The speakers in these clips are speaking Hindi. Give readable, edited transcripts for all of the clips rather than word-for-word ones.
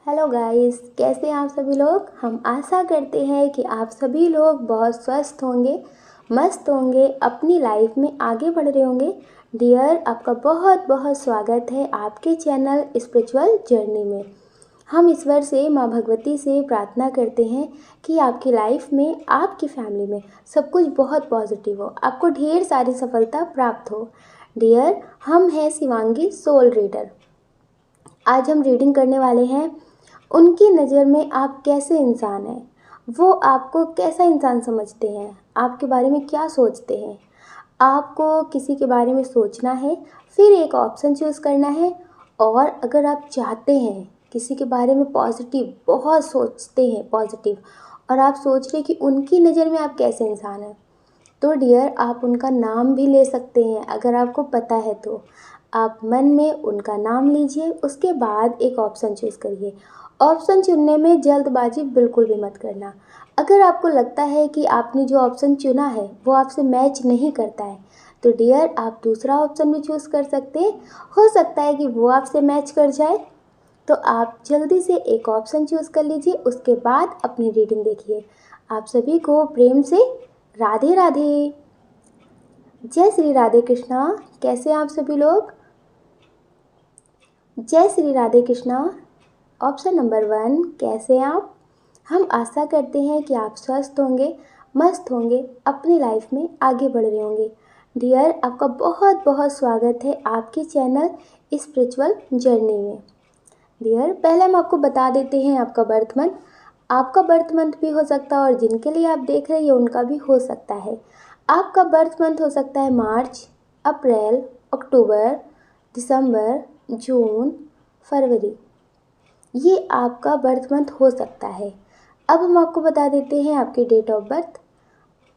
हेलो गाइस, कैसे हैं आप सभी लोग। हम आशा करते हैं कि आप सभी लोग बहुत स्वस्थ होंगे, मस्त होंगे, अपनी लाइफ में आगे बढ़ रहे होंगे। डियर, आपका बहुत बहुत स्वागत है आपके चैनल स्पिरिचुअल जर्नी में। हम ईश्वर से, माँ भगवती से प्रार्थना करते हैं कि आपकी लाइफ में, आपकी फैमिली में सब कुछ बहुत पॉजिटिव हो, आपको ढेर सारी सफलता प्राप्त हो। डियर, हम हैं शिवांगी सोल रीडर। आज हम रीडिंग करने वाले हैं उनकी नज़र में आप कैसे इंसान हैं, वो आपको कैसा इंसान समझते हैं, आपके बारे में क्या सोचते हैं। आपको किसी के बारे में सोचना है, फिर एक ऑप्शन चूज़ करना है। और अगर आप चाहते हैं किसी के बारे में पॉजिटिव, बहुत सोचते हैं पॉजिटिव, और आप सोच रहे कि उनकी नज़र में आप कैसे इंसान हैं, तो डियर आप उनका नाम भी ले सकते हैं। अगर आपको पता है तो आप मन में उनका नाम लीजिए, उसके बाद एक ऑप्शन चूज़ करिए। ऑप्शन चुनने में जल्दबाजी बिल्कुल भी मत करना। अगर आपको लगता है कि आपने जो ऑप्शन चुना है वो आपसे मैच नहीं करता है, तो डियर आप दूसरा ऑप्शन भी चूज़ कर सकते हैं। हो सकता है कि वो आपसे मैच कर जाए, तो आप जल्दी से एक ऑप्शन चूज़ कर लीजिए, उसके बाद अपनी रीडिंग देखिए। आप सभी को प्रेम से राधे राधे। जय श्री राधे कृष्णा। कैसे हैं आप सभी लोग। जय श्री राधे कृष्णा। ऑप्शन नंबर 1, कैसे हैं आप। हम आशा करते हैं कि आप स्वस्थ होंगे, मस्त होंगे, अपनी लाइफ में आगे बढ़ रहे होंगे। डियर, आपका बहुत बहुत स्वागत है आपके चैनल स्पिरिचुअल जर्नी में। डियर, पहले हम आपको बता देते हैं आपका बर्थ मंथ। आपका बर्थ मंथ भी हो सकता है और जिनके लिए आप देख रहे हैं उनका भी हो सकता है। आपका बर्थ मंथ हो सकता है मार्च, अप्रैल, अक्टूबर, दिसंबर, जून, फरवरी। ये आपका बर्थ मंथ हो सकता है। अब हम आपको बता देते हैं आपकी डेट ऑफ बर्थ।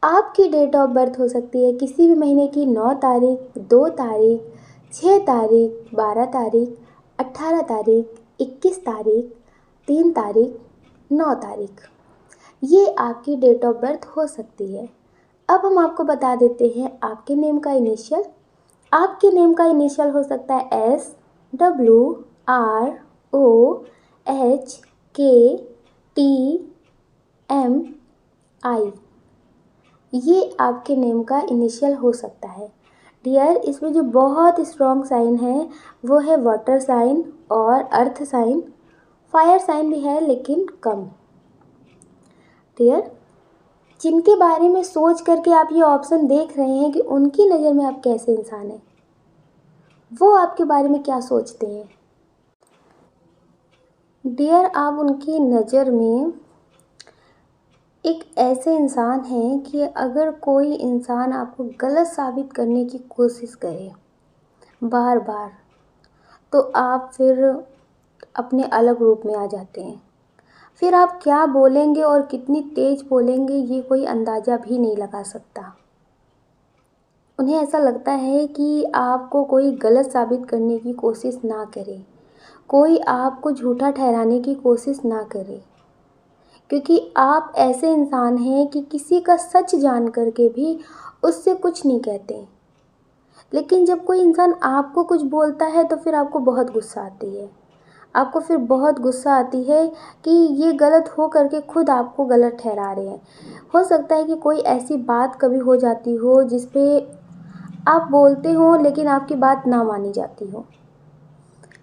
आपकी डेट ऑफ बर्थ हो सकती है किसी भी महीने की 9 तारीख, 2 तारीख, 6 तारीख, 12 तारीख, 18 तारीख, 21 तारीख, 3 तारीख, 9 तारीख। ये आपकी डेट ऑफ बर्थ हो सकती है। अब हम आपको बता देते हैं आपके नेम का इनिशियल। आपके नेम का इनिशियल हो सकता है SWROHKTMI। ये आपके नेम का इनिशियल हो सकता है। डियर, इसमें जो बहुत स्ट्रॉन्ग साइन है वो है वाटर साइन और अर्थ साइन। फायर साइन भी है लेकिन कम। डियर, जिनके बारे में सोच करके आप ये ऑप्शन देख रहे हैं कि उनकी नज़र में आप कैसे इंसान हैं, वो आपके बारे में क्या सोचते हैं। डियर, आप उनकी नज़र में एक ऐसे इंसान हैं कि अगर कोई इंसान आपको गलत साबित करने की कोशिश करे बार बार, तो आप फिर अपने अलग रूप में आ जाते हैं। फिर आप क्या बोलेंगे और कितनी तेज़ बोलेंगे ये कोई अंदाज़ा भी नहीं लगा सकता। उन्हें ऐसा लगता है कि आपको कोई गलत साबित करने की कोशिश ना करे, कोई आपको झूठा ठहराने की कोशिश ना करे, क्योंकि आप ऐसे इंसान हैं कि किसी का सच जान करके भी उससे कुछ नहीं कहते। लेकिन जब कोई इंसान आपको कुछ बोलता है तो फिर आपको बहुत गुस्सा आती है। आपको फिर बहुत गुस्सा आती है कि ये गलत हो करके खुद आपको गलत ठहरा रहे हैं। हो सकता है कि कोई ऐसी बात कभी हो जाती हो जिस पे आप बोलते हो लेकिन आपकी बात ना मानी जाती हो।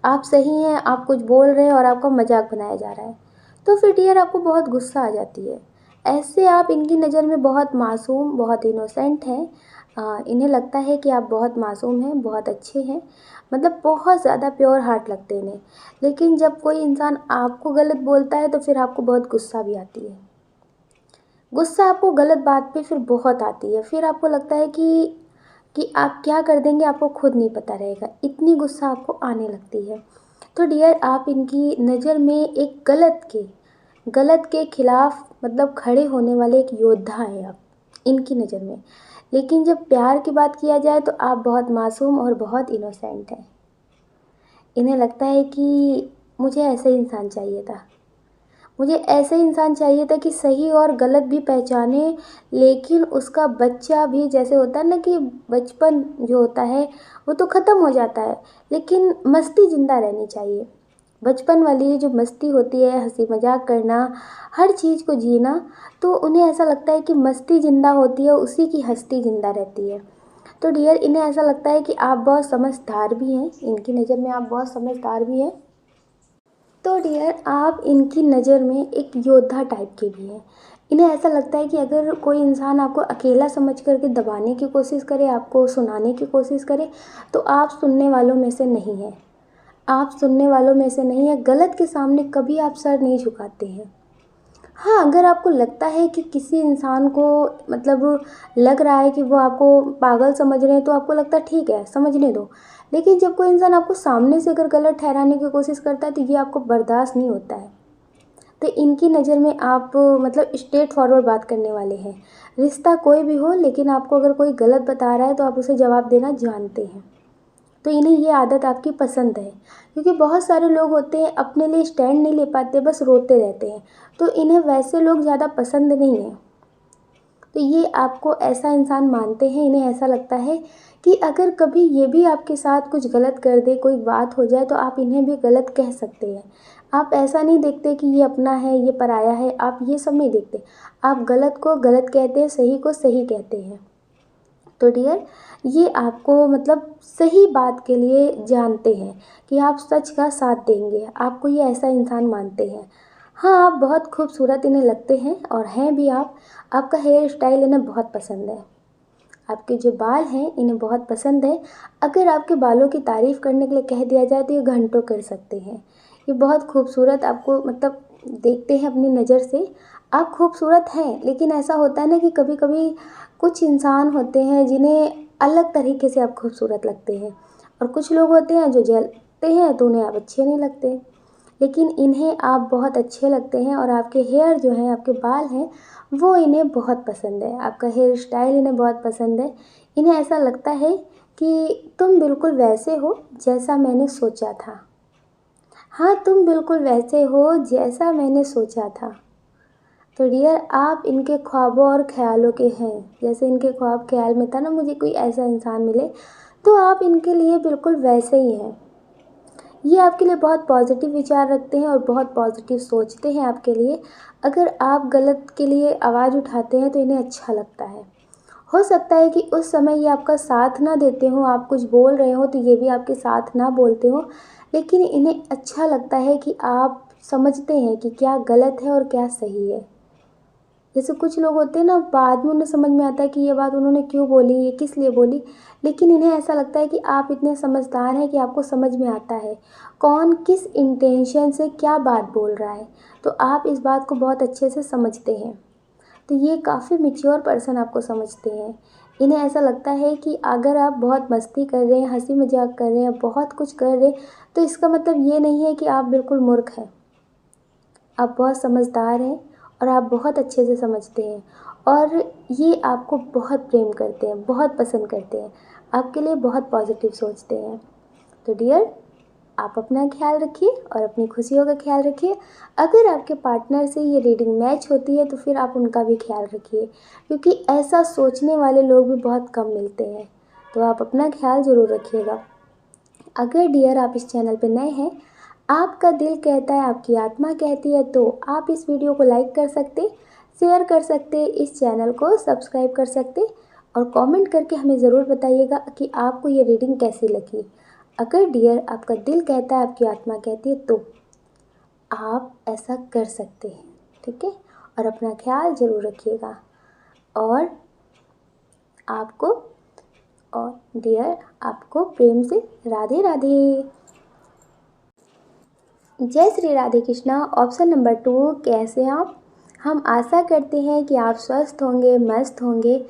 आप सही हैं, आप कुछ बोल रहे हैं और आपका मजाक बनाया जा रहा है, तो फिर डियर आपको बहुत गुस्सा आ जाती है। ऐसे आप इनकी नज़र में बहुत मासूम, बहुत इनोसेंट हैं। इन्हें लगता है कि आप बहुत मासूम हैं, बहुत अच्छे हैं, मतलब बहुत ज़्यादा प्योर हार्ट लगते हैं इन्हें। लेकिन जब कोई इंसान आपको गलत बोलता है तो फिर आपको बहुत गुस्सा भी आती है। गुस्सा आपको गलत बात पे फिर बहुत आती है। फिर आपको लगता है कि आप क्या कर देंगे आपको खुद नहीं पता रहेगा, इतनी गुस्सा आपको आने लगती है। तो डियर, आप इनकी नज़र में एक गलत के खिलाफ मतलब खड़े होने वाले एक योद्धा हैं आप इनकी नज़र में। लेकिन जब प्यार की बात किया जाए तो आप बहुत मासूम और बहुत इनोसेंट हैं। इन्हें लगता है कि मुझे ऐसा इंसान चाहिए था, मुझे ऐसे इंसान चाहिए था कि सही और गलत भी पहचाने, लेकिन उसका बच्चा भी, जैसे होता है ना कि बचपन जो होता है वो तो ख़त्म हो जाता है, लेकिन मस्ती ज़िंदा रहनी चाहिए। बचपन वाली जो मस्ती होती है, हंसी मजाक करना, हर चीज़ को जीना, तो उन्हें ऐसा लगता है कि मस्ती ज़िंदा होती है, उसी की हस्ती ज़िंदा रहती है। तो डियर, इन्हें ऐसा लगता है कि आप बहुत समझदार भी हैं, इनकी नज़र में आप बहुत समझदार भी हैं। तो डियर, आप इनकी नज़र में एक योद्धा टाइप के भी हैं। इन्हें ऐसा लगता है कि अगर कोई इंसान आपको अकेला समझ करके दबाने की कोशिश करे, आपको सुनाने की कोशिश करे, तो आप सुनने वालों में से नहीं हैं। आप सुनने वालों में से नहीं हैं। गलत के सामने कभी आप सर नहीं झुकाते हैं। हाँ, अगर आपको लगता है कि किसी इंसान को मतलब लग रहा है कि वो आपको पागल समझ रहे हैं, तो आपको लगता है ठीक है, समझने दो। लेकिन जब कोई इंसान आपको सामने से अगर गलत ठहराने की कोशिश करता है, तो ये आपको बर्दाश्त नहीं होता है। तो इनकी नज़र में आप मतलब स्ट्रेट फॉरवर्ड बात करने वाले हैं। रिश्ता कोई भी हो, लेकिन आपको अगर कोई गलत बता रहा है तो आप उसे जवाब देना जानते हैं। तो इन्हें ये आदत आपकी पसंद है, क्योंकि बहुत सारे लोग होते हैं अपने लिए स्टैंड नहीं ले पाते, बस रोते रहते हैं। तो इन्हें वैसे लोग ज़्यादा पसंद नहीं हैं। तो ये आपको ऐसा इंसान मानते हैं। इन्हें ऐसा लगता है कि अगर कभी ये भी आपके साथ कुछ गलत कर दे, कोई बात हो जाए, तो आप इन्हें भी गलत कह सकते हैं। आप ऐसा नहीं देखते कि ये अपना है, ये पराया है, आप ये सब नहीं देखते। आप गलत को गलत कहते हैं, सही को सही कहते हैं। तो डियर, ये आपको मतलब सही बात के लिए जानते हैं कि आप सच का साथ देंगे, आपको ये ऐसा इंसान मानते हैं। हाँ, आप बहुत खूबसूरत इन्हें लगते हैं और हैं भी आप। आपका हेयर स्टाइल इन्हें बहुत पसंद है। आपके जो बाल हैं इन्हें बहुत पसंद है। अगर आपके बालों की तारीफ़ करने के लिए कह दिया जाए तो ये घंटों कर सकते हैं। ये बहुत खूबसूरत आपको मतलब देखते हैं अपनी नज़र से। आप खूबसूरत हैं, लेकिन ऐसा होता है ना कि कभी कभी कुछ इंसान होते हैं जिन्हें अलग तरीके से आप खूबसूरत लगते हैं, और कुछ लोग होते हैं जो जलते हैं तो उन्हें आप अच्छे नहीं लगते। लेकिन इन्हें आप बहुत अच्छे लगते हैं, और आपके हेयर जो हैं, आपके बाल हैं, वो इन्हें बहुत पसंद है। आपका हेयर स्टाइल इन्हें बहुत पसंद है। इन्हें ऐसा लगता है कि तुम बिल्कुल वैसे हो जैसा मैंने सोचा था। हाँ, तुम बिल्कुल वैसे हो जैसा मैंने सोचा था। तो डियर, आप इनके ख्वाबों और ख्यालों के हैं। जैसे इनके ख्वाब ख्याल में था ना, मुझे कोई ऐसा इंसान मिले, तो आप इनके लिए बिल्कुल वैसे ही हैं। ये आपके लिए बहुत पॉजिटिव विचार रखते हैं और बहुत पॉजिटिव सोचते हैं आपके लिए। अगर आप गलत के लिए आवाज़ उठाते हैं तो इन्हें अच्छा लगता है। हो सकता है कि उस समय ये आपका साथ ना देते हों, आप कुछ बोल रहे हो तो ये भी आपके साथ ना बोलते हो, लेकिन इन्हें अच्छा लगता है कि आप समझते हैं कि क्या गलत है और क्या सही है। जैसे कुछ लोग होते हैं ना, बाद में उन्हें समझ में आता है कि ये बात उन्होंने क्यों बोली, ये किस लिए बोली, लेकिन इन्हें ऐसा लगता है कि आप इतने समझदार हैं कि आपको समझ में आता है कौन किस इंटेंशन से क्या बात बोल रहा है। तो आप इस बात को बहुत अच्छे से समझते हैं। तो ये काफ़ी मैच्योर पर्सन आपको समझते हैं। इन्हें ऐसा लगता है कि अगर आप बहुत मस्ती कर रहे हैं, हंसी मजाक कर रहे हैं, बहुत कुछ कर रहे हैं, तो इसका मतलब ये नहीं है कि आप बिल्कुल मूर्ख हैं। आप बहुत समझदार हैं और आप बहुत अच्छे से समझते हैं, और ये आपको बहुत प्रेम करते हैं, बहुत पसंद करते हैं, आपके लिए बहुत पॉजिटिव सोचते हैं। तो डियर, आप अपना ख्याल रखिए और अपनी खुशियों का ख्याल रखिए। अगर आपके पार्टनर से ये रीडिंग मैच होती है तो फिर आप उनका भी ख्याल रखिए, क्योंकि ऐसा सोचने वाले लोग भी बहुत कम मिलते हैं। तो आप अपना ख्याल ज़रूर रखिएगा। अगर डियर आप इस चैनल पर नए हैं, आपका दिल कहता है, आपकी आत्मा कहती है, तो आप इस वीडियो को लाइक कर सकते, शेयर कर सकते, इस चैनल को सब्सक्राइब कर सकते, और कमेंट करके हमें ज़रूर बताइएगा कि आपको ये रीडिंग कैसी लगी। अगर डियर आपका दिल कहता है, आपकी आत्मा कहती है, तो आप ऐसा कर सकते हैं, ठीक है। और अपना ख्याल ज़रूर रखिएगा। और आपको और डियर आपको प्रेम से राधे राधे। जय श्री राधे कृष्णा। ऑप्शन नंबर 2, कैसे हैं आप? हम आशा करते हैं कि आप स्वस्थ होंगे, मस्त होंगे,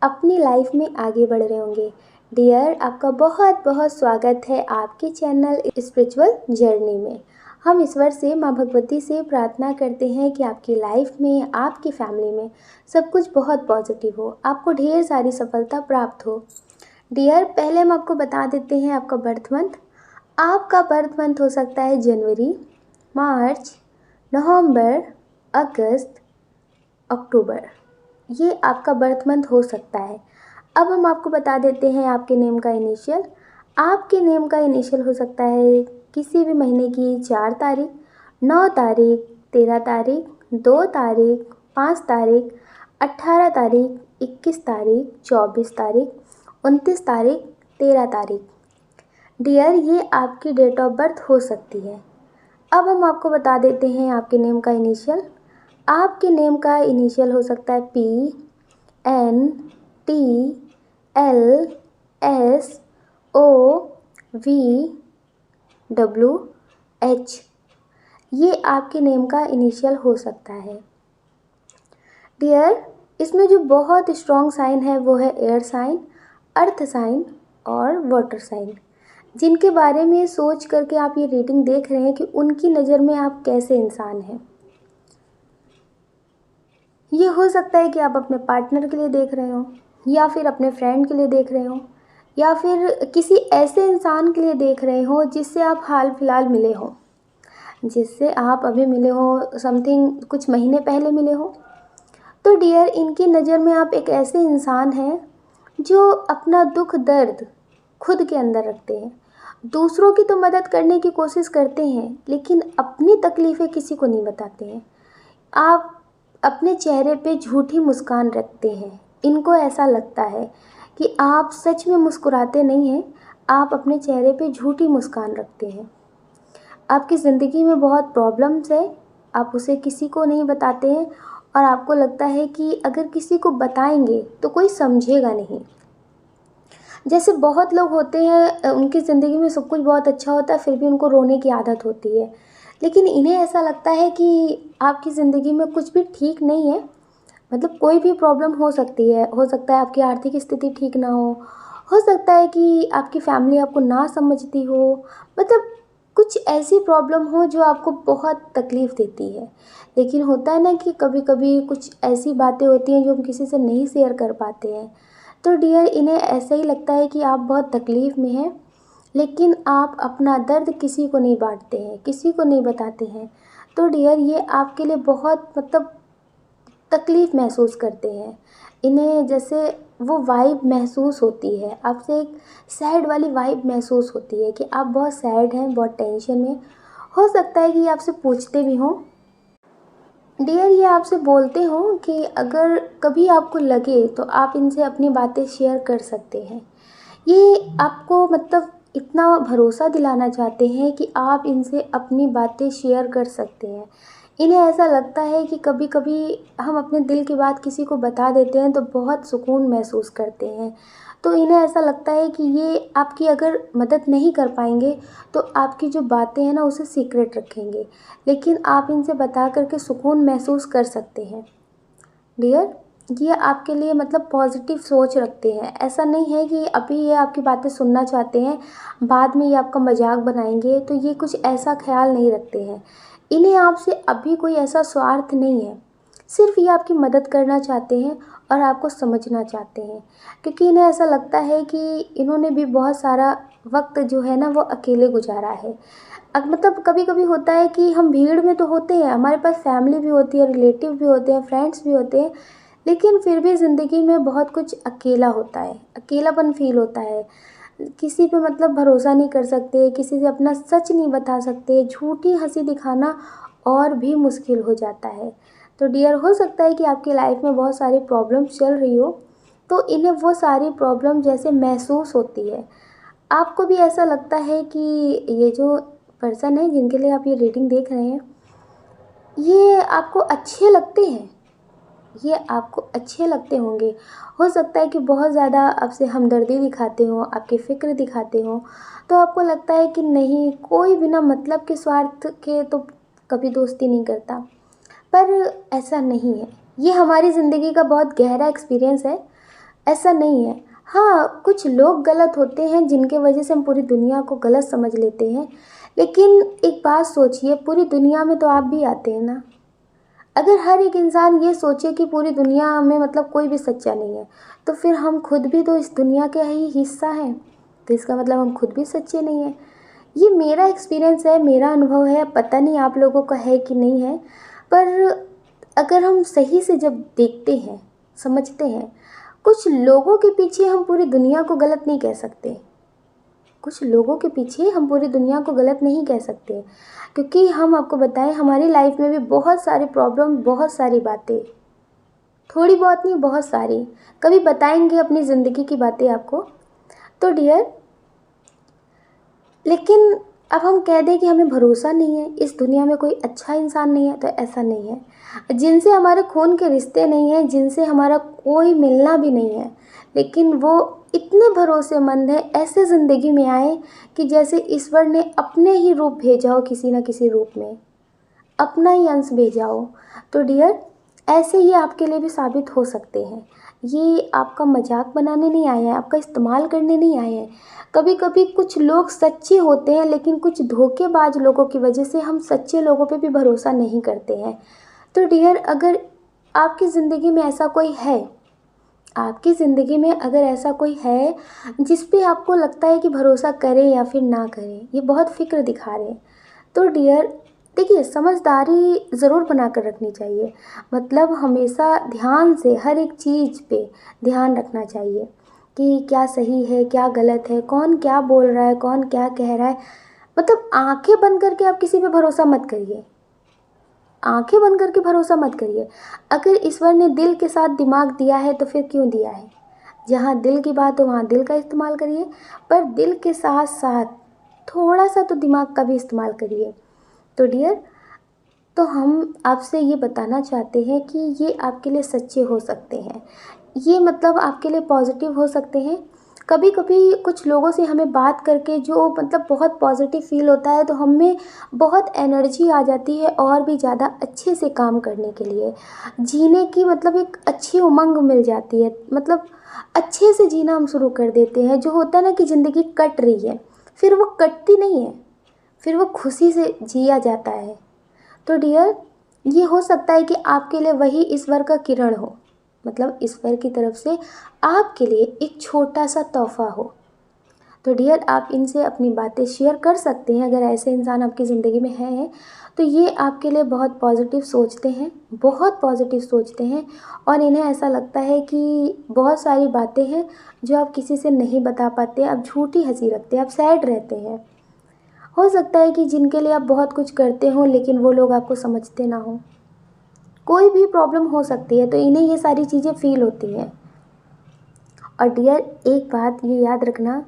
अपनी लाइफ में आगे बढ़ रहे होंगे। डियर, आपका बहुत बहुत स्वागत है आपके चैनल स्पिरिचुअल जर्नी में। हम ईश्वर से, माँ भगवती से प्रार्थना करते हैं कि आपकी लाइफ में, आपकी फैमिली में सब कुछ बहुत पॉजिटिव हो, आपको ढेर सारी सफलता प्राप्त हो। डियर, पहले हम आपको बता देते हैं आपका बर्थ मंथ। आपका बर्थ मंथ हो सकता है जनवरी, मार्च, नवंबर, अगस्त, अक्टूबर। ये आपका बर्थ मंथ हो सकता है। अब हम आपको बता देते हैं आपके नेम का इनिशियल। आपके नेम का इनिशियल हो सकता है किसी भी महीने की 4 तारीख, 9 तारीख, 13 तारीख, 2 तारीख, 5 तारीख, 18 तारीख, 21 तारीख, 24 तारीख, 29 तारीख, 13 तारीख। डियर, ये आपकी डेट ऑफ बर्थ हो सकती है। अब हम आपको बता देते हैं आपके नेम का इनिशियल। आपके नेम का इनिशियल हो सकता है PNTLSOVWH। ये आपके नेम का इनिशियल हो सकता है। डियर, इसमें जो बहुत स्ट्रॉन्ग साइन है वो है एयर साइन, अर्थ साइन और वाटर साइन, जिनके बारे में सोच करके आप ये रीडिंग देख रहे हैं कि उनकी नज़र में आप कैसे इंसान हैं। ये हो सकता है कि आप अपने पार्टनर के लिए देख रहे हो, या फिर अपने फ्रेंड के लिए देख रहे हो, या फिर किसी ऐसे इंसान के लिए देख रहे हो जिससे आप हाल फिलहाल मिले हो, जिससे आप अभी मिले हो, समथिंग कुछ महीने पहले मिले हो। तो डियर, इनकी नज़र में आप एक ऐसे इंसान हैं जो अपना दुख दर्द खुद के अंदर रखते हैं। दूसरों की तो मदद करने की कोशिश करते हैं, लेकिन अपनी तकलीफ़ें किसी को नहीं बताते हैं। आप अपने चेहरे पे झूठी मुस्कान रखते हैं। इनको ऐसा लगता है कि आप सच में मुस्कुराते नहीं हैं, आप अपने चेहरे पे झूठी मुस्कान रखते हैं। आपकी ज़िंदगी में बहुत प्रॉब्लम्स है, आप उसे किसी को नहीं बताते हैं, और आपको लगता है कि अगर किसी को बताएंगे तो कोई समझेगा नहीं। जैसे बहुत लोग होते हैं, उनकी ज़िंदगी में सब कुछ बहुत अच्छा होता है, फिर भी उनको रोने की आदत होती है। लेकिन इन्हें ऐसा लगता है कि आपकी ज़िंदगी में कुछ भी ठीक नहीं है, मतलब कोई भी प्रॉब्लम हो सकती है। हो सकता है आपकी आर्थिक स्थिति ठीक ना हो सकता है कि आपकी फैमिली आपको ना समझती हो, मतलब कुछ ऐसी प्रॉब्लम हो जो आपको बहुत तकलीफ़ देती है। लेकिन होता है ना कि कभी कभी कुछ ऐसी बातें होती हैं जो हम किसी से नहीं शेयर कर पाते हैं। तो डियर, इन्हें ऐसा ही लगता है कि आप बहुत तकलीफ़ में हैं, लेकिन आप अपना दर्द किसी को नहीं बांटते हैं, किसी को नहीं बताते हैं। तो डियर, ये आपके लिए बहुत मतलब तकलीफ़ महसूस करते हैं। इन्हें जैसे वो वाइब महसूस होती है, आपसे एक सैड वाली वाइब महसूस होती है कि आप बहुत सैड हैं, बहुत टेंशन में। हो सकता है कि ये आपसे पूछते भी हों। डियर, ये आपसे बोलते हो कि अगर कभी आपको लगे तो आप इनसे अपनी बातें शेयर कर सकते हैं। ये आपको मतलब इतना भरोसा दिलाना चाहते हैं कि आप इनसे अपनी बातें शेयर कर सकते हैं। इन्हें ऐसा लगता है कि कभी कभी हम अपने दिल की बात किसी को बता देते हैं तो बहुत सुकून महसूस करते हैं। तो इन्हें ऐसा लगता है कि ये आपकी अगर मदद नहीं कर पाएंगे तो आपकी जो बातें हैं ना उसे सीक्रेट रखेंगे, लेकिन आप इनसे बता करके सुकून महसूस कर सकते हैं। डियर, ये आपके लिए मतलब पॉजिटिव सोच रखते हैं। ऐसा नहीं है कि अभी ये आपकी बातें सुनना चाहते हैं, बाद में ये आपका मजाक बनाएंगे, तो ये कुछ ऐसा ख्याल नहीं रखते हैं। इन्हें आपसे अभी कोई ऐसा स्वार्थ नहीं है, सिर्फ ये आपकी मदद करना चाहते हैं और आपको समझना चाहते हैं, क्योंकि इन्हें ऐसा लगता है कि इन्होंने भी बहुत सारा वक्त जो है ना वो अकेले गुजारा है। अब मतलब कभी कभी होता है कि हम भीड़ में तो होते हैं, हमारे पास फैमिली भी होती है, रिलेटिव भी होते हैं, फ्रेंड्स भी होते हैं, लेकिन फिर भी ज़िंदगी में बहुत कुछ अकेला होता है, अकेलापन फील होता है। किसी पे मतलब भरोसा नहीं कर सकते, किसी से अपना सच नहीं बता सकते, झूठी हंसी दिखाना और भी मुश्किल हो जाता है। तो डियर, हो सकता है कि आपकी लाइफ में बहुत सारी प्रॉब्लम्स चल रही हो, तो इन्हें वो सारी प्रॉब्लम जैसे महसूस होती है। आपको भी ऐसा लगता है कि ये जो पर्सन है जिनके लिए आप ये रीडिंग देख रहे हैं, ये आपको अच्छे लगते हैं, ये आपको अच्छे लगते होंगे। हो सकता है कि बहुत ज़्यादा आपसे हमदर्दी दिखाते हो, आपकी फ़िक्र दिखाते हो, तो आपको लगता है कि नहीं, कोई बिना मतलब के स्वार्थ के तो कभी दोस्ती नहीं करता। पर ऐसा नहीं है, ये हमारी ज़िंदगी का बहुत गहरा एक्सपीरियंस है। ऐसा नहीं है। हाँ, कुछ लोग गलत होते हैं जिनके वजह से हम पूरी दुनिया को गलत समझ लेते हैं, लेकिन एक बात सोचिए, पूरी दुनिया में तो आप भी आते हैं ना। अगर हर एक इंसान ये सोचे कि पूरी दुनिया में मतलब कोई भी सच्चा नहीं है, तो फिर हम खुद भी तो इस दुनिया के ही हिस्सा हैं, तो इसका मतलब हम खुद भी सच्चे नहीं हैं। ये मेरा एक्सपीरियंस है, मेरा अनुभव है, पता नहीं आप लोगों का है कि नहीं है। पर अगर हम सही से जब देखते हैं, समझते हैं, कुछ लोगों के पीछे हम पूरी दुनिया को गलत नहीं कह सकते। कुछ लोगों के पीछे हम पूरी दुनिया को गलत नहीं कह सकते, क्योंकि हम आपको बताएं हमारी लाइफ में भी बहुत सारी प्रॉब्लम, बहुत सारी बातें, थोड़ी बहुत नहीं बहुत सारी, कभी बताएंगे अपनी ज़िंदगी की बातें आपको। तो डियर, लेकिन अब हम कह दें कि हमें भरोसा नहीं है, इस दुनिया में कोई अच्छा इंसान नहीं है, तो ऐसा नहीं है। जिनसे हमारे खून के रिश्ते नहीं हैं, जिनसे हमारा कोई मिलना भी नहीं है, लेकिन वो इतने भरोसेमंद है, ऐसे ज़िंदगी में आए कि जैसे ईश्वर ने अपने ही रूप भेजा हो, किसी न किसी रूप में अपना ही अंश भेजा हो। तो डियर, ऐसे ये आपके लिए भी साबित हो सकते हैं। ये आपका मजाक बनाने नहीं आए हैं, आपका इस्तेमाल करने नहीं आए हैं। कभी कभी कुछ लोग सच्चे होते हैं, लेकिन कुछ धोखेबाज लोगों की वजह से हम सच्चे लोगों पे भी भरोसा नहीं करते हैं। तो डियर, अगर आपकी ज़िंदगी में ऐसा कोई है, आपकी ज़िंदगी में अगर ऐसा कोई है जिस पे आपको लगता है कि भरोसा करें या फिर ना करें, ये बहुत फ़िक्र दिखा रहे हैं, तो डियर देखिए, समझदारी ज़रूर बना कर रखनी चाहिए। मतलब हमेशा ध्यान से हर एक चीज़ पे ध्यान रखना चाहिए कि क्या सही है, क्या गलत है, कौन क्या बोल रहा है, कौन क्या कह रहा है। मतलब आंखें बंद करके आप किसी पे भरोसा मत करिए, आंखें बंद करके भरोसा मत करिए। अगर ईश्वर ने दिल के साथ दिमाग दिया है तो फिर क्यों दिया है? जहाँ दिल की बात हो वहाँ दिल का इस्तेमाल करिए, पर दिल के साथ साथ थोड़ा सा तो दिमाग का भी इस्तेमाल करिए। तो डियर, तो हम आपसे ये बताना चाहते हैं कि ये आपके लिए सच्चे हो सकते हैं, ये मतलब आपके लिए पॉजिटिव हो सकते हैं। कभी कभी कुछ लोगों से हमें बात करके जो मतलब बहुत पॉजिटिव फील होता है, तो हमें बहुत एनर्जी आ जाती है और भी ज़्यादा अच्छे से काम करने के लिए, जीने की मतलब एक अच्छी उमंग मिल जाती है। मतलब अच्छे से जीना हम शुरू कर देते हैं। जो होता है ना कि ज़िंदगी कट रही है, फिर वो कटती नहीं है, फिर वो खुशी से जिया जाता है। तो डियर, ये हो सकता है कि आपके लिए वही ईश्वर का किरण हो, मतलब ईश्वर की तरफ से आपके लिए एक छोटा सा तोहफा हो। तो डियर, आप इनसे अपनी बातें शेयर कर सकते हैं। अगर ऐसे इंसान आपकी ज़िंदगी में हैं तो ये आपके लिए बहुत पॉजिटिव सोचते हैं, बहुत पॉजिटिव सोचते हैं, और इन्हें ऐसा लगता है कि बहुत सारी बातें हैं जो आप किसी से नहीं बता पाते, आप झूठी हंसी रखते हैं, आप सैड रहते हैं। हो सकता है कि जिनके लिए आप बहुत कुछ करते हो लेकिन वो लोग आपको समझते ना हो, कोई भी प्रॉब्लम हो सकती है, तो इन्हें ये सारी चीज़ें फील होती हैं। और डियर, एक बात ये याद रखना,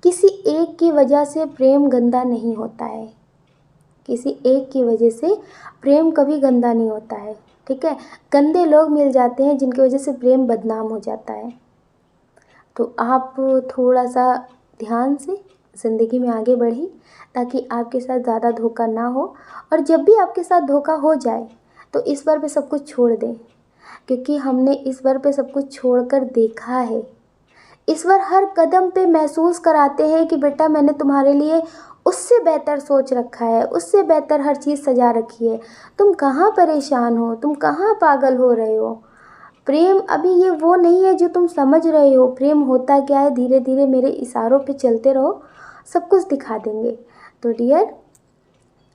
किसी एक की वजह से प्रेम गंदा नहीं होता है, किसी एक की वजह से प्रेम कभी गंदा नहीं होता है, ठीक है। गंदे लोग मिल जाते हैं जिनकी वजह से प्रेम बदनाम हो जाता है। तो आप थोड़ा सा ध्यान से ज़िंदगी में आगे बढ़ें ताकि आपके साथ ज़्यादा धोखा ना हो, और जब भी आपके साथ धोखा हो जाए तो ईश्वर पे सब कुछ छोड़ दें, क्योंकि हमने ईश्वर पे सब कुछ छोड़कर देखा है। ईश्वर हर कदम पे महसूस कराते हैं कि बेटा मैंने तुम्हारे लिए उससे बेहतर सोच रखा है, उससे बेहतर हर चीज़ सजा रखी है, तुम कहाँ परेशान हो, तुम कहाँ पागल हो रहे हो। प्रेम अभी ये वो नहीं है जो तुम समझ रहे हो। प्रेम होता क्या है, धीरे धीरे मेरे इशारों पे चलते रहो, सब कुछ दिखा देंगे। तो डियर,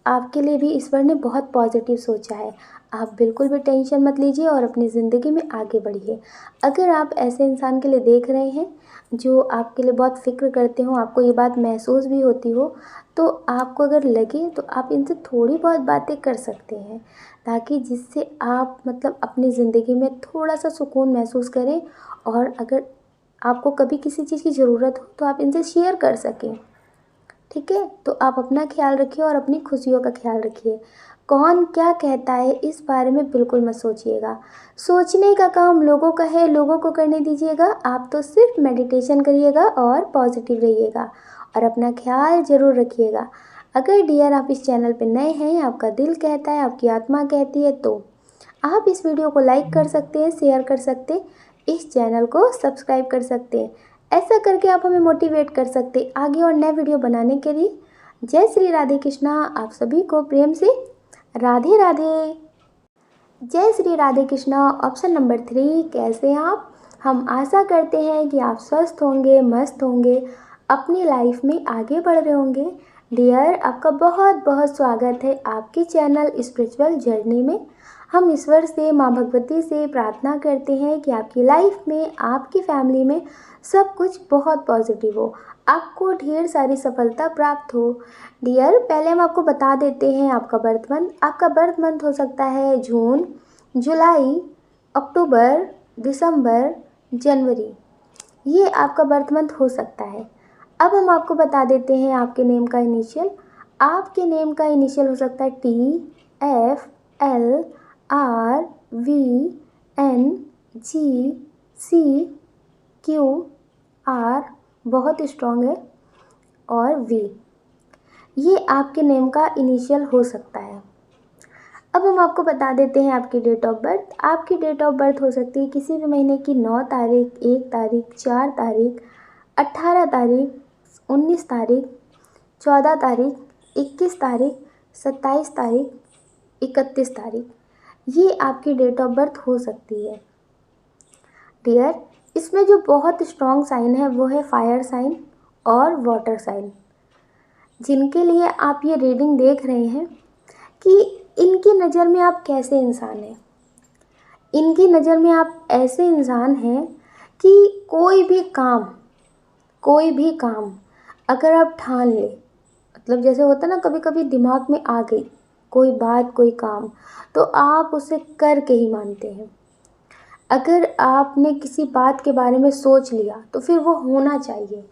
आपके लिए भी ईश्वर ने बहुत पॉजिटिव सोचा है। आप बिल्कुल भी टेंशन मत लीजिए और अपनी ज़िंदगी में आगे बढ़िए। अगर आप ऐसे इंसान के लिए देख रहे हैं जो आपके लिए बहुत फ़िक्र करते हो, आपको ये बात महसूस भी होती हो, तो आपको अगर लगे तो आप इनसे थोड़ी बहुत बातें कर सकते हैं, ताकि जिससे आप मतलब अपनी ज़िंदगी में थोड़ा सा सुकून महसूस करें। और अगर आपको कभी किसी चीज़ की ज़रूरत हो तो आप इनसे शेयर कर सकें, ठीक है। तो आप अपना ख्याल रखिए और अपनी खुशियों का ख्याल रखिए। कौन क्या कहता है इस बारे में बिल्कुल मत सोचिएगा, सोचने का काम लोगों का है, लोगों को करने दीजिएगा। आप तो सिर्फ मेडिटेशन करिएगा और पॉजिटिव रहिएगा और अपना ख्याल ज़रूर रखिएगा। अगर डियर आप इस चैनल पर नए हैं, आपका दिल कहता है, आपकी आत्मा कहती है, तो आप इस वीडियो को लाइक कर सकते हैं, शेयर कर सकते हैं, इस चैनल को सब्सक्राइब कर सकते हैं। ऐसा करके आप हमें मोटिवेट कर सकते हैं आगे और नए वीडियो बनाने के लिए। जय श्री राधे कृष्णा। आप सभी को प्रेम से राधे राधे। जय श्री राधे कृष्णा। ऑप्शन नंबर 3, कैसे हैं आप? हम आशा करते हैं कि आप स्वस्थ होंगे, मस्त होंगे, अपनी लाइफ में आगे बढ़ रहे होंगे। डियर, आपका बहुत बहुत स्वागत है आपके चैनल स्पिरिचुअल जर्नी में। हम ईश्वर से, माँ भगवती से प्रार्थना करते हैं कि आपकी लाइफ में, आपकी फैमिली में सब कुछ बहुत पॉजिटिव हो, आपको ढेर सारी सफलता प्राप्त हो। डियर, पहले हम आपको बता देते हैं आपका बर्थ मंथ। आपका बर्थ मंथ हो सकता है जून, जुलाई, अक्टूबर, दिसंबर, जनवरी। ये आपका बर्थ मंथ हो सकता है। अब हम आपको बता देते हैं आपके नेम का इनिशियल। आपके नेम का इनिशियल हो सकता है TFLRVNGCQR, बहुत स्ट्रॉन्ग है, और V। ये आपके नेम का इनिशियल हो सकता है। अब हम आपको बता देते हैं आपकी डेट ऑफ बर्थ। आपकी डेट ऑफ बर्थ हो सकती है किसी भी महीने की 9 तारीख, 1 तारीख, 4 तारीख, 18 तारीख, 19 तारीख, 14 तारीख, 21 तारीख, 27 तारीख, 31 तारीख। ये आपकी डेट ऑफ बर्थ हो सकती है। डियर, इसमें जो बहुत स्ट्रॉन्ग साइन है वो है फायर साइन और वाटर साइन। जिनके लिए आप ये रीडिंग देख रहे हैं कि इनकी नज़र में आप कैसे इंसान हैं। इनकी नज़र में आप ऐसे इंसान हैं कि कोई भी काम अगर आप ठान लें, मतलब जैसे होता ना, कभी कभी दिमाग में आ गई कोई बात, कोई काम, तो आप उसे करके ही मानते हैं। अगर आपने किसी बात के बारे में सोच लिया तो फिर वो होना चाहिए।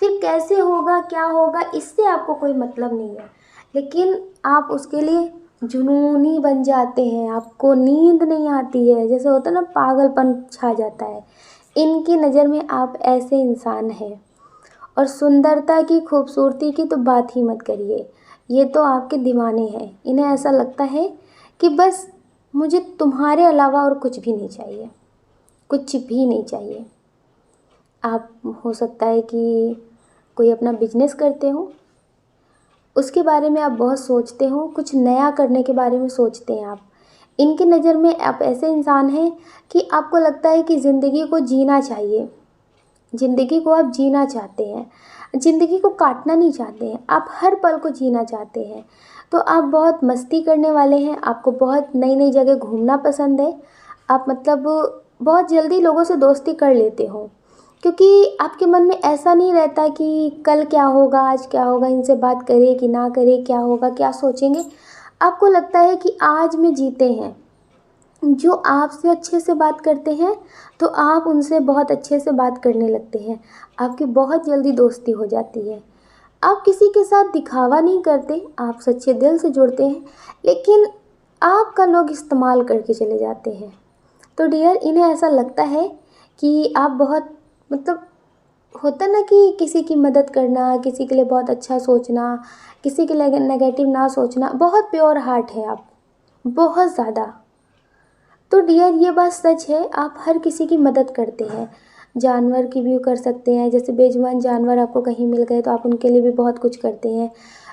फिर कैसे होगा, क्या होगा, इससे आपको कोई मतलब नहीं है, लेकिन आप उसके लिए जुनूनी बन जाते हैं। आपको नींद नहीं आती है, जैसे होता है ना, पागलपन छा जाता है। इनकी नज़र में आप ऐसे इंसान हैं। और सुंदरता की, खूबसूरती की तो बात ही मत करिए। ये तो आपके दीवाने हैं। इन्हें ऐसा लगता है कि बस मुझे तुम्हारे अलावा और कुछ भी नहीं चाहिए, कुछ भी नहीं चाहिए। आप, हो सकता है कि कोई अपना बिजनेस करते हो, उसके बारे में आप बहुत सोचते हो, कुछ नया करने के बारे में सोचते हैं आप। इनकी नज़र में आप ऐसे इंसान हैं कि आपको लगता है कि ज़िंदगी को जीना चाहिए, ज़िंदगी को आप जीना चाहते हैं, ज़िंदगी को काटना नहीं चाहते हैं, आप हर पल को जीना चाहते हैं। तो आप बहुत मस्ती करने वाले हैं, आपको बहुत नई नई जगह घूमना पसंद है। आप मतलब बहुत जल्दी लोगों से दोस्ती कर लेते हो, क्योंकि आपके मन में ऐसा नहीं रहता कि कल क्या होगा, आज क्या होगा, इनसे बात करे कि ना करे, क्या होगा, क्या सोचेंगे। आपको लगता है कि आज में जीते हैं। जो आपसे अच्छे से बात करते हैं तो आप उनसे बहुत अच्छे से बात करने लगते हैं, आपकी बहुत जल्दी दोस्ती हो जाती है। आप किसी के साथ दिखावा नहीं करते, आप सच्चे दिल से जुड़ते हैं, लेकिन आपका लोग इस्तेमाल करके चले जाते हैं। तो डियर, इन्हें ऐसा लगता है कि आप बहुत, मतलब होता ना कि किसी की मदद करना, किसी के लिए बहुत अच्छा सोचना, किसी के लिए नेगेटिव ना सोचना, बहुत प्योर हार्ट है आप, बहुत ज़्यादा। तो डियर, ये बात सच है, आप हर किसी की मदद करते हैं। जानवर की भी कर सकते हैं, जैसे बेजुबान जानवर आपको कहीं मिल गए तो आप उनके लिए भी बहुत कुछ करते हैं।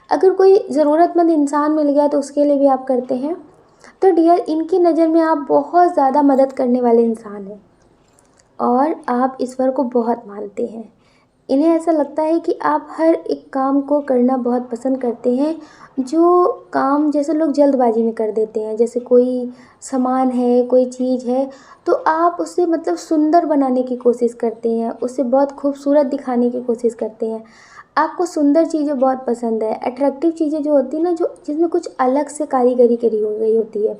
अगर कोई ज़रूरतमंद इंसान मिल गया तो उसके लिए भी आप करते हैं। तो डियर, इनकी नज़र में आप बहुत ज़्यादा मदद करने वाले इंसान हैं और आप ईश्वर को बहुत मानते हैं। इन्हें ऐसा लगता है कि आप हर एक काम को करना बहुत पसंद करते हैं। जो काम जैसे लोग जल्दबाजी में कर देते हैं, जैसे कोई सामान है, कोई चीज़ है, तो आप उसे मतलब सुंदर बनाने की कोशिश करते हैं, उसे बहुत खूबसूरत दिखाने की कोशिश करते हैं। आपको सुंदर चीज़ें बहुत पसंद है, अट्रैक्टिव चीज़ें जो होती है ना, जो जिसमें कुछ अलग से कारीगरी करी हो गई होती है,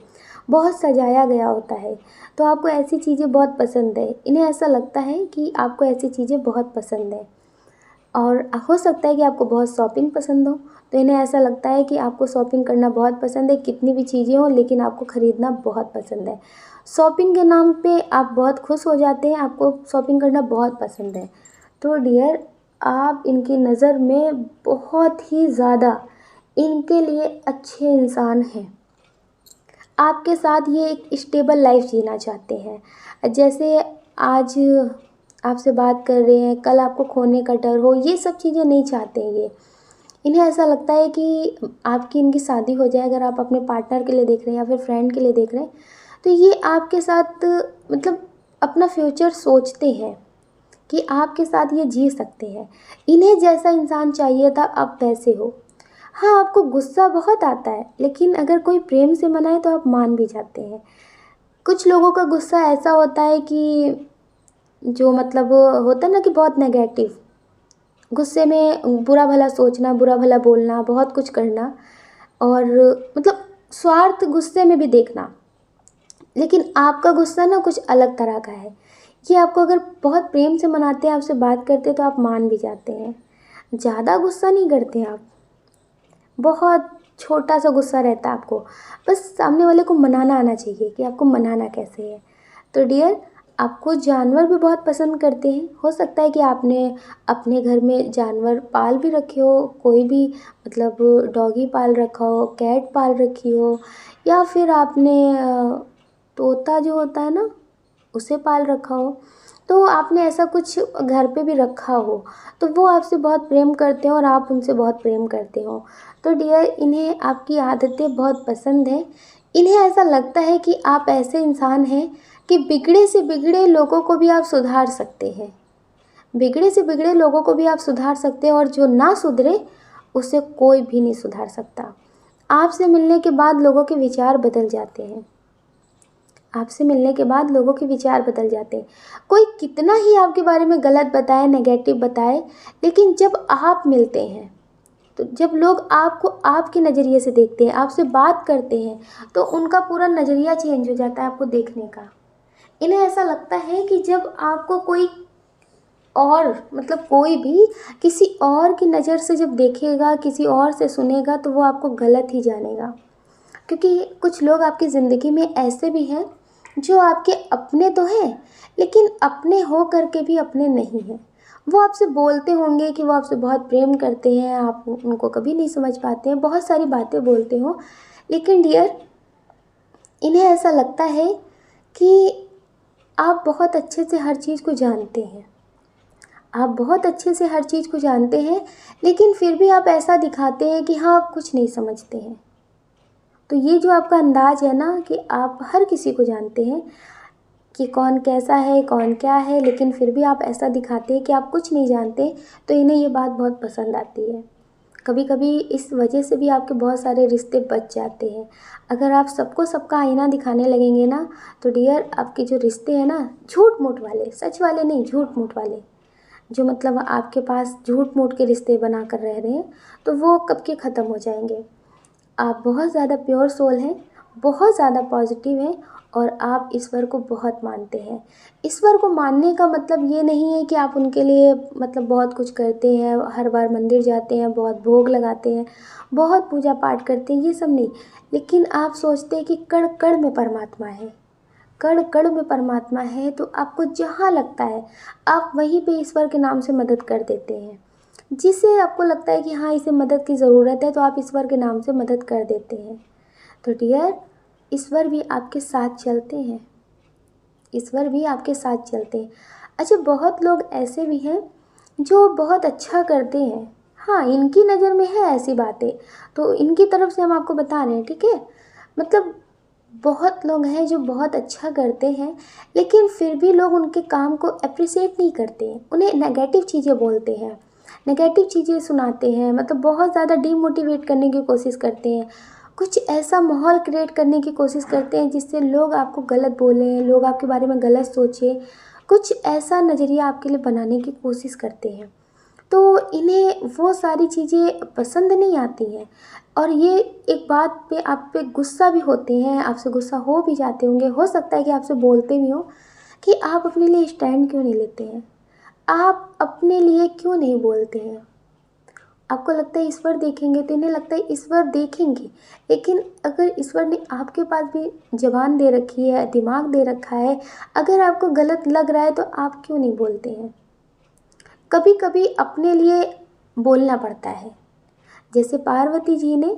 बहुत सजाया गया होता है, तो आपको ऐसी चीज़ें बहुत पसंद है। इन्हें ऐसा लगता है कि आपको ऐसी चीज़ें बहुत पसंद है। और हो सकता है कि आपको बहुत शॉपिंग पसंद हो, तो इन्हें ऐसा लगता है कि आपको शॉपिंग करना बहुत पसंद है। कितनी भी चीज़ें हो, लेकिन आपको ख़रीदना बहुत पसंद है। शॉपिंग के नाम पे आप बहुत खुश हो जाते हैं, आपको शॉपिंग करना बहुत पसंद है। तो डियर, आप इनकी नज़र में बहुत ही ज़्यादा इनके लिए अच्छे इंसान हैं। आपके साथ ये एक स्टेबल लाइफ जीना चाहते हैं। जैसे आज आपसे बात कर रहे हैं, कल आपको खोने का डर हो, ये सब चीज़ें नहीं चाहते हैं ये। इन्हें ऐसा लगता है कि आपकी इनकी शादी हो जाए, अगर आप अपने पार्टनर के लिए देख रहे हैं या फिर फ्रेंड के लिए देख रहे हैं, तो ये आपके साथ मतलब अपना फ्यूचर सोचते हैं कि आपके साथ ये जी सकते हैं। इन्हें जैसा इंसान चाहिए था, अब वैसे हो। हाँ, आपको गुस्सा बहुत आता है, लेकिन अगर कोई प्रेम से मनाए तो आप मान भी जाते हैं। कुछ लोगों का गुस्सा ऐसा होता है कि जो मतलब होता है ना कि बहुत नेगेटिव, गुस्से में बुरा भला सोचना, बुरा भला बोलना, बहुत कुछ करना और मतलब स्वार्थ गुस्से में भी देखना। लेकिन आपका गुस्सा ना कुछ अलग तरह का है। ये आपको अगर बहुत प्रेम से मनाते हैं, आपसे बात करते हैं तो आप मान भी जाते हैं। ज़्यादा गुस्सा नहीं करते आप, बहुत छोटा सा गुस्सा रहता है आपको। बस सामने वाले को मनाना आना चाहिए कि आपको मनाना कैसे है। तो डियर, आपको जानवर भी बहुत पसंद करते हैं। हो सकता है कि आपने अपने घर में जानवर पाल भी रखे हो, कोई भी मतलब डॉगी पाल रखा हो, कैट पाल रखी हो, या फिर आपने तोता जो होता है ना उसे पाल रखा हो। तो आपने ऐसा कुछ घर पे भी रखा हो, तो वो आपसे बहुत प्रेम करते हो और आप उनसे बहुत प्रेम करते हो। तो डियर, इन्हें आपकी आदतें बहुत पसंद हैं। इन्हें ऐसा लगता है कि आप ऐसे इंसान हैं कि बिगड़े से बिगड़े लोगों को भी आप सुधार सकते हैं। बिगड़े से बिगड़े लोगों को भी आप सुधार सकते हैं, और जो ना सुधरे उसे कोई भी नहीं सुधार सकता। आपसे मिलने के बाद लोगों के विचार बदल जाते हैं। आपसे मिलने के बाद लोगों के विचार बदल जाते हैं। कोई कितना ही आपके बारे में गलत बताए, नेगेटिव बताए, लेकिन जब आप मिलते हैं, तो जब लोग आपको आपके नज़रिए से देखते हैं, आपसे बात करते हैं, तो उनका पूरा नज़रिया चेंज हो जाता है आपको देखने का। इन्हें ऐसा लगता है कि जब आपको कोई और मतलब कोई भी किसी और की नज़र से जब देखेगा, किसी और से सुनेगा, तो वो आपको गलत ही जानेगा। क्योंकि कुछ लोग आपकी ज़िंदगी में ऐसे भी हैं जो आपके अपने तो हैं, लेकिन अपने हो करके भी अपने नहीं हैं। वो आपसे बोलते होंगे कि वो आपसे बहुत प्रेम करते हैं, आप उनको कभी नहीं समझ पाते हैं, बहुत सारी बातें बोलते हो, लेकिन डियर, इन्हें ऐसा लगता है कि आप बहुत अच्छे से हर चीज़ को जानते हैं। आप बहुत अच्छे से हर चीज़ को जानते हैं, लेकिन फिर भी आप ऐसा दिखाते हैं कि हाँ, आप कुछ नहीं समझते हैं। तो ये जो आपका अंदाज़ है ना कि आप हर किसी को जानते हैं कि कौन कैसा है, कौन क्या है, लेकिन फिर भी आप ऐसा दिखाते हैं कि आप कुछ नहीं जानते, तो इन्हें ये बात बहुत पसंद आती है। कभी कभी इस वजह से भी आपके बहुत सारे रिश्ते बच जाते हैं। अगर आप सबको सबका आईना दिखाने लगेंगे ना, तो डियर, आपके जो रिश्ते हैं ना, झूठ मूठ वाले, सच वाले नहीं, झूठ मूठ वाले, जो मतलब आपके पास झूठ मूठ के रिश्ते बना कर रह रहे हैं, तो वो कब के ख़त्म हो जाएंगे। आप बहुत ज़्यादा प्योर सोल हैं, बहुत ज़्यादा पॉजिटिव हैं, और आप ईश्वर को बहुत मानते हैं। ईश्वर को मानने का मतलब ये नहीं है कि आप उनके लिए मतलब बहुत कुछ करते हैं, हर बार मंदिर जाते हैं, बहुत भोग लगाते हैं, बहुत पूजा पाठ करते हैं, ये सब नहीं। लेकिन आप सोचते हैं कि कण कण में परमात्मा है, कण कण में परमात्मा है, तो आपको जहाँ लगता है आप वहीं पे ईश्वर के नाम से मदद कर देते हैं। जिसे आपको लगता है कि हाँ, इसे मदद की ज़रूरत है, तो आप ईश्वर के नाम से मदद कर देते हैं। तो डियर, ईश्वर भी आपके साथ चलते हैं, ईश्वर भी आपके साथ चलते हैं। अच्छा, बहुत लोग ऐसे भी हैं जो बहुत अच्छा करते हैं। हाँ, इनकी नज़र में है ऐसी बातें, तो इनकी तरफ से हम आपको बता रहे हैं, ठीक है। मतलब बहुत लोग हैं जो बहुत अच्छा करते हैं, लेकिन फिर भी लोग उनके काम को अप्रिसिएट नहीं करते हैं, उन्हें नेगेटिव चीज़ें बोलते हैं, नेगेटिव चीज़ें सुनाते हैं, मतलब बहुत ज़्यादा डीमोटिवेट करने की कोशिश करते हैं। कुछ ऐसा माहौल क्रिएट करने की कोशिश करते हैं जिससे लोग आपको गलत बोलें, लोग आपके बारे में गलत सोचें, कुछ ऐसा नज़रिया आपके लिए बनाने की कोशिश करते हैं। तो इन्हें वो सारी चीज़ें पसंद नहीं आती हैं, और ये एक बात पे आप पे गुस्सा भी होते हैं, आपसे गुस्सा हो भी जाते होंगे, हो सकता है कि आपसे बोलते भी हो कि आप अपने लिए स्टैंड क्यों नहीं लेते हैं, आप अपने लिए क्यों नहीं बोलते हैं। आपको लगता है ईश्वर देखेंगे, तो इन्हें लगता है ईश्वर देखेंगे, लेकिन अगर ईश्वर ने आपके पास भी ज़बान दे रखी है, दिमाग दे रखा है, अगर आपको गलत लग रहा है तो आप क्यों नहीं बोलते हैं। कभी कभी अपने लिए बोलना पड़ता है। जैसे पार्वती जी ने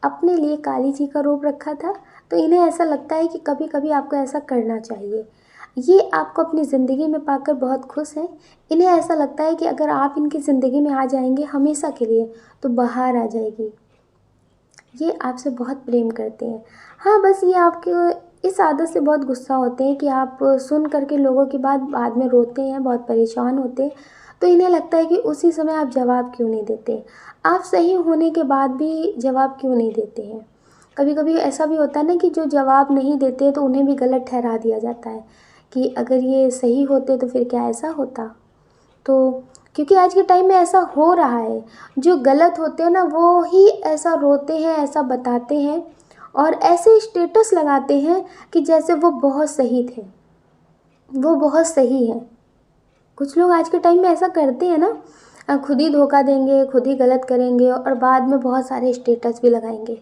अपने लिए काली जी का रूप रखा था, तो इन्हें ऐसा लगता है कि कभी कभी आपको ऐसा करना चाहिए। ये आपको अपनी ज़िंदगी में पाकर बहुत खुश हैं। इन्हें ऐसा लगता है कि अगर आप इनकी ज़िंदगी में आ जाएंगे हमेशा के लिए, तो बाहर आ जाएगी। ये आपसे बहुत प्रेम करते हैं। हाँ, बस ये आपके इस आदत से बहुत गुस्सा होते हैं कि आप सुन करके लोगों की बात बाद में रोते हैं, बहुत परेशान होते हैं। तो इन्हें लगता है कि उसी समय आप जवाब क्यों नहीं देते, आप सही होने के बाद भी जवाब क्यों नहीं देते हैं। कभी कभी ऐसा भी होता है ना कि जो जवाब नहीं देते तो उन्हें भी गलत ठहरा दिया जाता है कि अगर ये सही होते तो फिर क्या ऐसा होता। तो क्योंकि आज के टाइम में ऐसा हो रहा है, जो गलत होते हैं ना वो ही ऐसा रोते हैं, ऐसा बताते हैं और ऐसे स्टेटस लगाते हैं कि जैसे वो बहुत सही थे, वो बहुत सही है। कुछ लोग आज के टाइम में ऐसा करते हैं ना, खुद ही धोखा देंगे, खुद ही गलत करेंगे और बाद में बहुत सारे स्टेटस भी लगाएंगे।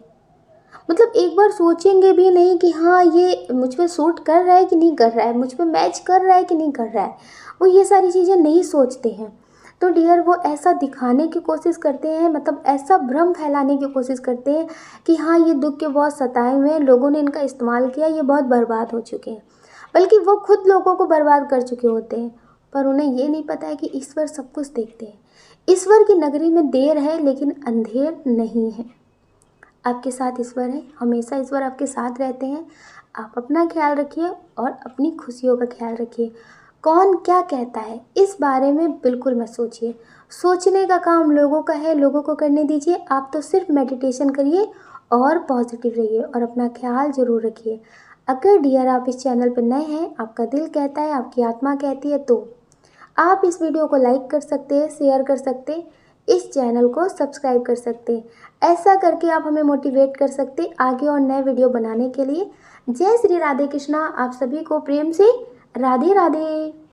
मतलब एक बार सोचेंगे भी नहीं कि हाँ ये मुझ पे सूट कर रहा है कि नहीं कर रहा है, मुझ पे मैच कर रहा है कि नहीं कर रहा है, वो ये सारी चीज़ें नहीं सोचते हैं। तो डियर वो ऐसा दिखाने की कोशिश करते हैं, मतलब ऐसा भ्रम फैलाने की कोशिश करते हैं कि हाँ ये दुख के बहुत सताए हुए हैं, लोगों ने इनका इस्तेमाल किया, ये बहुत बर्बाद हो चुके हैं। बल्कि वो खुद लोगों को बर्बाद कर चुके होते हैं, पर उन्हें ये नहीं पता है कि ईश्वर सब कुछ देखते हैं। ईश्वर की नगरी में देर है लेकिन अंधेर नहीं है। आपके साथ ईश्वर है, हमेशा ईश्वर आपके साथ रहते हैं। आप अपना ख्याल रखिए और अपनी खुशियों का ख्याल रखिए। कौन क्या कहता है इस बारे में बिल्कुल मत सोचिए, सोचने का काम लोगों का है, लोगों को करने दीजिए। आप तो सिर्फ मेडिटेशन करिए और पॉजिटिव रहिए और अपना ख्याल ज़रूर रखिए। अगर डियर आप इस चैनल पर नए हैं, आपका दिल कहता है, आपकी आत्मा कहती है, तो आप इस वीडियो को लाइक कर सकते हैं, शेयर कर सकते हैं, इस चैनल को सब्सक्राइब कर सकते हैं। ऐसा करके आप हमें मोटिवेट कर सकते हैं आगे और नए वीडियो बनाने के लिए। जय श्री राधे कृष्णा। आप सभी को प्रेम से राधे राधे।